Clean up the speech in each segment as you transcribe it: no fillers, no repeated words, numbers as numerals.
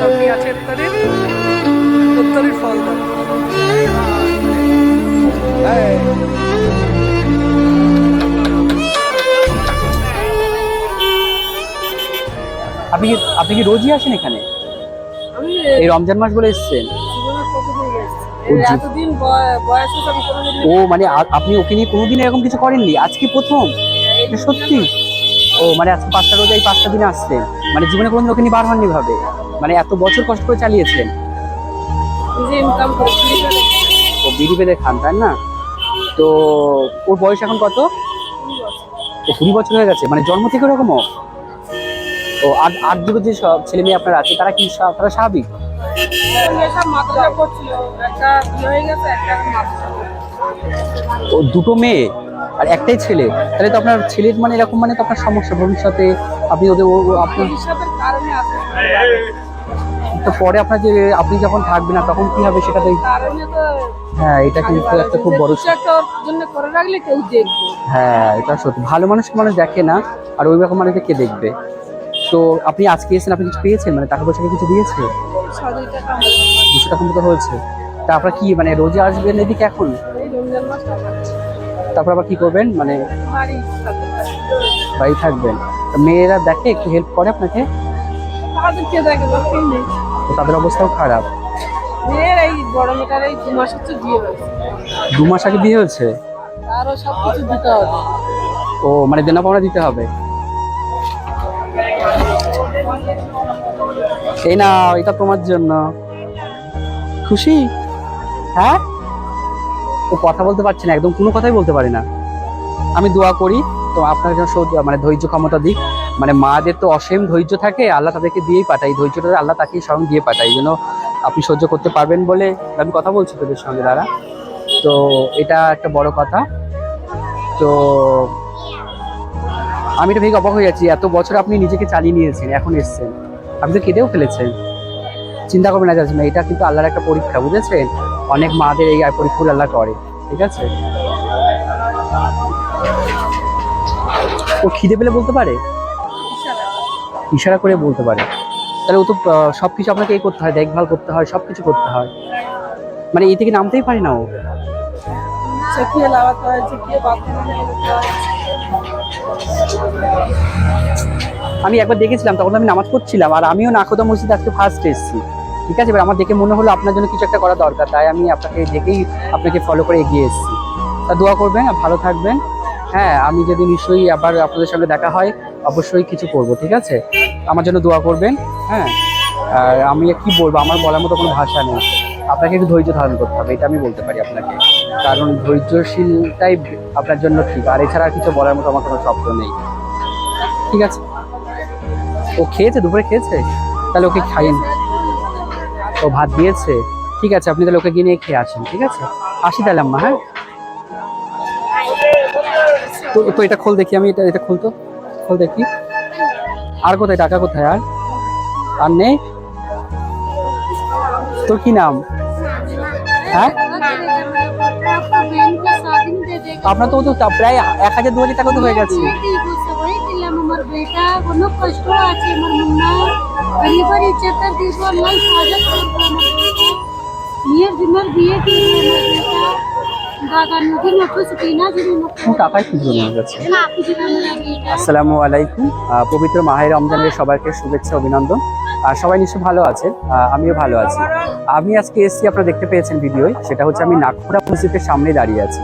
দাও, কি আছে উত্তরের ফল দাও। আপনি কি রোজই আসেন এখানে? আমি এই রমজান মাস বলে এসেছেন? জীবনের প্রতিদিন এসেছি। ও জি। এতদিন বয়স হয়েছে আমি কোনোদিন ও মানে আপনি ওকে নিয়ে কোনোদিন এরকম কিছু করেননি, আজকে প্রথম? এটা সত্যি? ও মানে আজকে 5টা রোজা, এই 5টা দিনে আসছেন, মানে জীবনে কোনোদিন ওকে নিয়ে বার হননি ভাবে? মানে এত বছর কষ্ট করে চালিয়েছেন। নিজে ইনকাম করছি। ও বিড়ি পেলে খান, তাই না? তো ওর বয়স এখন কত? ও 20 বছর হয়ে গেছে, মানে জন্ম থেকে ওরকম? ও আর দুটো যে সব ছেলে মেয়ে আপনার আছে, তারা কি তারা স্বাভাবিক? সব মাথা করছিল, একটা বিয়ে হয়ে গেছে, একটা মাথা। ও দুটো মেয়ে আর একটাই ছেলে, তাহলে তো আপনার ছেলের মানে এরকম, মানে তো আপনার সমস্যা ভবিষ্যতে। আপনি ওদের আপনার ভবিষ্যতের কারণে আছে, তো পরে আপনার যে আপনি যখন থাকবেন না তখন কি হবে সেটা তো। কারণে তো। হ্যাঁ, এটা কিন্তু একটা খুব বড়। কিছু একটা ওর জন্য করে রাখলে কেউ দেখবে। হ্যাঁ, এটা সত্যি, ভালো মানুষকে মানুষ দেখে না, আর ওই রকম মানুষকে কে দেখবে? তো আপনি আজকে এসেছেন, আপনি কিছু পেয়েছেন, মানে টাকা পয়সা কিছু দিয়েছে? 2,000 টাকা 200 টাকা মতো হয়েছে। তা আপনার কি মানে রোজে আসবেন এদিকে এখন? এই রমজান মাস কাটাচ্ছি। তারপর আবার কি করবেন, মানে বাড়ি থাকতে। বাড়ি থাকবেন? তা মেয়েরা দেখে, একটু হেল্প করে আপনাকে? তাদের কে দেখে বলছি নেই। তো তাদের অবস্থাও খারাপ। মেয়ের এই বড় মেয়েটার এই 2 মাস হচ্ছে বিয়ে হয়েছে, 2 মাস আগে বিয়ে হয়েছে? আরো সব কিছু দিতে হবে। ও মানে দেনা পাওনা দিতে হবে। এই না, এটা তোমার জন্য। খুশি? হ্যাঁ। ও কথা বলতে পারছে না, একদম কোনো কথাই বলতে পারে না। আমি দোয়া করি তো আপনার জন্য মানে ধৈর্য ক্ষমতা দিক। মানে মাদের তো অসীম ধৈর্য থাকে, আল্লাহ তাদেরকে দিয়েই পাঠায়, ধৈর্যটা আল্লাহ তাকেই স্বয়ং দিয়ে পাঠায়, এই জন্য আপনি সহ্য করতে পারবেন বলে আমি কথা বলছি তোদের সঙ্গে দ্বারা। তো এটা একটা বড় কথা। তো আমি তো ভেবে অবাক হয়ে যাচ্ছি, এত বছর আপনি নিজেকে চালিয়ে নিয়েছেন, এখন এসছেন, আপনি তো কেঁদেও ফেলেছেন। চিন্তা করবেন না যাচ্ছেন, এটা কিন্তু আল্লাহর একটা পরীক্ষা, বুঝেছেন? অনেক মাদের এই পরীক্ষা আল্লাহ করে, ঠিক আছে? ও খিদে পেলে বলতে পারে? ইশারা করে বলতে পারে? তাহলে ও তো সবকিছু আপনাকে এই করতে হয়, দেখভাল করতে হয়, সবকিছু করতে হয়, মানে এই থেকে নামতেই পারে না ও। চেকিয়ে লাগাতে হয়, চেকিয়ে বাথরুমে যেতে হয়। আমি একবার দেখেছিলাম, তখন আমি নামাজ পড়ছিলাম, আর আমিও নাখোদা মসজিদ আজকে ফার্স্ট এসেছি, ঠিক আছে? এবার আমার দেখে মনে হলো আপনার জন্য কিছু একটা করা দরকার, তাই আমি আপনাকে দেখেই আপনাকে ফলো করে এগিয়ে এসেছি। তা দোয়া করবেন আর ভালো থাকবেন। হ্যাঁ, আমি যদি নিশ্চয়ই আবার আপনাদের সঙ্গে দেখা হয় অবশ্যই কিছু করব, ঠিক আছে? আমার জন্য দোয়া করবেন। হ্যাঁ, আর আমি কি বলবো, আমার বলার মতো কোনো ভাষা নেই। আপনাকে একটু ধৈর্য ধারণ করতে হবে, এটা আমি বলতে পারি আপনাকে, কারণ ধৈর্যশীলটাই আপনার জন্য ঠিক, আর এছাড়া আর কিছু বলার মতো আমার কোনো শব্দ নেই, ঠিক আছে? ও খেয়েছে, দুপুরে খেয়েছে? তাহলে ওকে খাইন। ও ভাত দিয়েছে? ঠিক আছে, আপনি তাহলে ওকে গিয়ে নিয়ে খেয়ে আসেন, ঠিক আছে? আসি তাহলে আম্মা। হ্যাঁ, তো এটা খোল দেখি, আমি এটা খুলতো, খোল দেখি। আর কোথায় টাকা, কোথায়? আর নেই? তোর কি নাম? হ্যাঁ, আপনার তো প্রায় 1,000-2,000 টাকা তো হয়ে গেছে। আমার বেটা কোনো কষ্ট আছে, আমার মুন্না গরিবের ইজ্জতের দিব, আল্লাহ হেফাজত করবে। আমার বেটা মেয়ের দিনের বিয়ে দিয়ে আমার বেটা দাদা নদীর মতো কিনা যদি টাকাই খুঁজে নিয়ে গেছে। আসসালামু আলাইকুম। পবিত্র মাহে রমজানের সবাইকে শুভেচ্ছা, অভিনন্দন। আর সবাই নিশ্চয়ই ভালো আছে, আমিও ভালো আছি। আমি আজকে এসেছি, আপনারা দেখতে পেয়েছেন ভিডিওয়, সেটা হচ্ছে আমি নাগপুরা মসজিদের সামনে দাঁড়িয়ে আছি।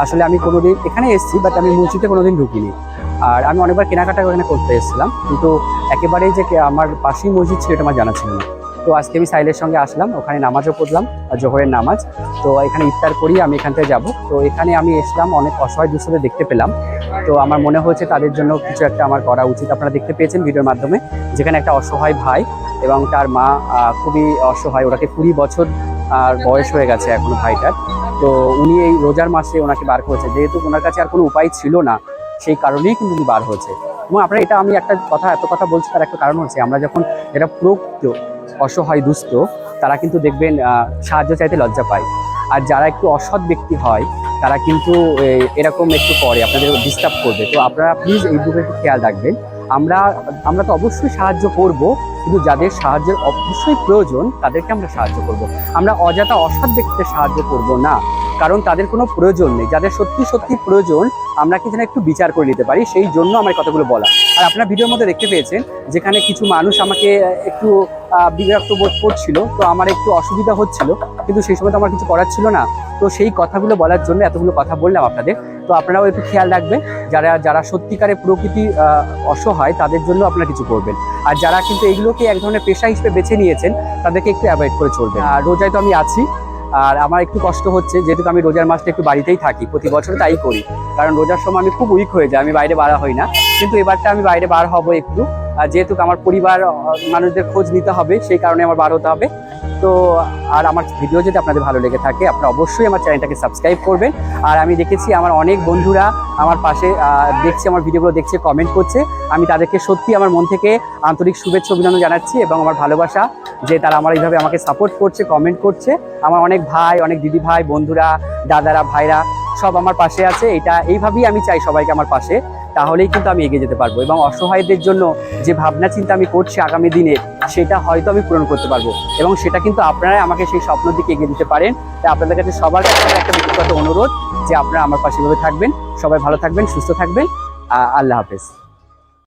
আসলে আমি কোনোদিন এখানে এসেছি, বাট আমি মসজিদে কোনোদিন ঢুকিনি। আর আমি অনেকবার কেনাকাটা ওখানে করতে এসেছিলাম, কিন্তু একেবারেই যে আমার পাশেই মসজিদ ছিল এটা আমার জানা ছিল না। তো আজকে আমি সাইলের সঙ্গে আসলাম, ওখানে নামাজও পড়লাম, জোহরের নামাজ। তো এখানে ইফতার করি, আমি এখান থেকে যাবো। তো এখানে আমি এসলাম, অনেক অসহায় দুস্থদের দেখতে পেলাম। তো আমার মনে হয়েছে তাদের জন্য কিছু একটা আমার করা উচিত। আপনারা দেখতে পেয়েছেন ভিডিওর মাধ্যমে, যেখানে একটা অসহায় ভাই এবং তার মা খুবই অসহায়, ওনাকে 20 বছর আর বয়স হয়ে গেছে এখনো ভাইটার। তো উনি এই রোজার মাসে ওনাকে বার করেছে, যেহেতু ওনার কাছে আর কোনো উপায় ছিল না, সেই কারণেই কিন্তু উনি বার হয়েছে। এবং আপনারা এটা, আমি একটা কথা এত কথা বলছি, তার একটা কারণ হচ্ছে, আমরা যখন এটা প্রকৃত অসহায় দুস্থ, তারা কিন্তু দেখবেন সাহায্য চাইতে লজ্জা পায়। আর যারা একটু অসৎ ব্যক্তি হয় তারা কিন্তু এরকম একটু করে, আপনাদের ডিস্টার্ব করবে। তো আপনারা প্লিজ এই দিকে একটু খেয়াল রাখবেন। আমরা আমরা তো অবশ্যই সাহায্য করব, কিন্তু যাদের সাহায্যের অবশ্যই প্রয়োজন তাদেরকে আমরা সাহায্য করব। আমরা অযথা অসৎ ব্যক্তিদের সাহায্য করব না, কারণ তাদের কোনো প্রয়োজন নেই। যাদের সত্যি সত্যি প্রয়োজন আমরা কি যেন একটু বিচার করে নিতে পারি, সেই জন্য আমার কথাগুলো বলা। আর আপনার ভিডিওর মধ্যে দেখতে পেয়েছেন যেখানে কিছু মানুষ আমাকে একটু বিরক্ত বোধ করছিল, তো আমার একটু অসুবিধা হচ্ছিল, কিন্তু সেই সময় তো আমার কিছু করার ছিল না। তো সেই কথাগুলো বলার জন্য এতগুলো কথা বললাম আপনাদের। তো আপনারাও একটু খেয়াল রাখবেন, যারা যারা সত্যিকারের প্রকৃতি অসহায় তাদের জন্য আপনারা কিছু করবেন। আর যারা কিন্তু এগুলোকে এক ধরনের পেশা হিসেবে বেছে নিয়েছেন তাদেরকে একটু অ্যাভয়েড করে চলবেন। আর রোজায় তো আমি আছি, আর আমার একটু কষ্ট হচ্ছে, যেহেতু আমি রোজার মাসটা একটু বাড়িতেই থাকি, প্রতি বছর তাই করি, কারণ রোজার সময় আমি খুব উইক হয়ে যাই, আমি বাইরে বার হই না। কিন্তু এবারটা আমি বাইরে বার হব একটু, যেহেতু আমার পরিবার মানুষদের খোঁজ নিতে হবে, সেই কারণে আমার বার হতে হবে। তো আর আমার ভিডিও যদি আপনাদের ভালো লেগে থাকে আপনারা অবশ্যই আমার চ্যানেলটাকে সাবস্ক্রাইব করবেন। আর আমি দেখেছি আমার অনেক বন্ধুরা আমার পাশে দেখছে, আমার ভিডিওগুলো দেখছে, কমেন্ট করছে। আমি তাদেরকে সত্যি আমার মন থেকে আন্তরিক শুভেচ্ছা অভিনন্দন জানাচ্ছি এবং আমার ভালোবাসা যে তারা আমার এইভাবে আমাকে সাপোর্ট করছে, কমেন্ট করছে। আমার অনেক ভাই, অনেক দিদি ভাই, বন্ধুরা, দাদারা, ভাইরা সব আমার পাশে আছে। এইভাবেই আমি চাই সবাইকে আমার পাশে, তাহলেই কিন্তু আমি এগিয়ে যেতে পারবো এবং অসহায়দের জন্য যে ভাবনা চিন্তা আমি করছি আগামী দিনে, সেটা হয়তো আমি পূরণ করতে পারবো। এবং সেটা কিন্তু আপনারাই আমাকে সেই স্বপ্নের দিকে এগিয়ে দিতে পারেন। তাই আপনাদের কাছে সবার কাছে একটা ব্যক্তিগত অনুরোধ যে আপনারা আমার পাশে এভাবে থাকবেন। সবাই ভালো থাকবেন, সুস্থ থাকবেন। আল্লাহ হাফেজ।